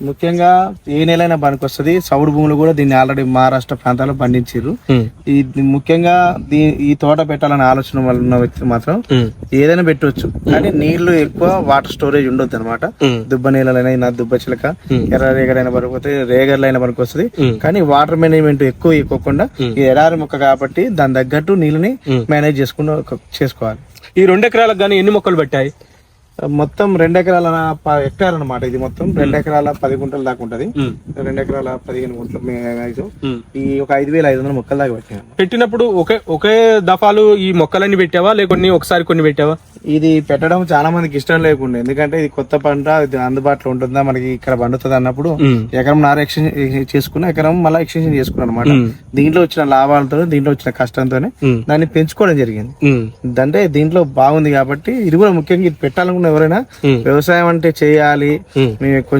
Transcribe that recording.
ముఖ్యంగా ఏ నెలైనా పనికొస్తుంది. సౌడు భూములు కూడా దీన్ని ఆల్రెడీ మహారాష్ట్ర ప్రాంతాల్లో పండించారు. ముఖ్యంగా ఈ తోట పెట్టాలనే ఆలోచన వల్ల ఉన్న వ్యక్తులు మాత్రం ఏదైనా పెట్టవచ్చు, కానీ నీళ్లు ఎక్కువ వాటర్ స్టోరేజ్ ఉండొద్దు అనమాట. దుబ్బ నీళ్ళైనా దుబ్బ చిలక ఎర్ర రేగడైనా పనికొస్తుంది, రేగర్లైనా పనికొస్తుంది. కానీ వాటర్ మేనేజ్మెంట్ ఎక్కువ ఇవ్వకుండా ఈ ఎడారి మొక్క కాబట్టి దాని తగ్గట్టు నీళ్ళని మేనేజ్ చేసుకోవాలి. ఈ 2 ఎకరాలకు గానీ ఎన్ని మొక్కలు పెట్టాయి? మొత్తం 2 ఎకరాల హెక్టార్ అనమాట. ఇది మొత్తం 2 ఎకరాల 10 గుంటలు దాకా ఉంటది. 2 ఎకరాల 15 గుంటలు. ఈ ఒక 5,500 మొక్కల దాకా పెట్టాను. పెట్టినప్పుడు ఒకే దఫాలు ఈ మొక్కలన్నీ పెట్టావా లేకొని ఒకసారి కొన్ని పెట్టావా? ఇది పెట్టడం చాలా మందికి ఇష్టం లేకుండా, ఎందుకంటే ఇది కొత్త పంట, ఇది అందుబాటులో ఉంటుందా మనకి ఇక్కడ పండుతుంది అన్నప్పుడు ఎకరం నార ఎక్స్టెన్షన్ చేసుకున్నా, ఎకరం మళ్ళీ ఎక్స్టెన్షన్ చేసుకున్నాను అనమాట. దీంట్లో వచ్చిన లాభాలతో, దీంట్లో వచ్చిన కష్టంతోనే దాన్ని పెంచుకోవడం జరిగింది. అంటే దీంట్లో బాగుంది కాబట్టి ఇది కూడా ముఖ్యంగా ఇది పెట్టాలనుకున్న ఎవరైనా వ్యవసాయం అంటే చేయాలి, కొంచెం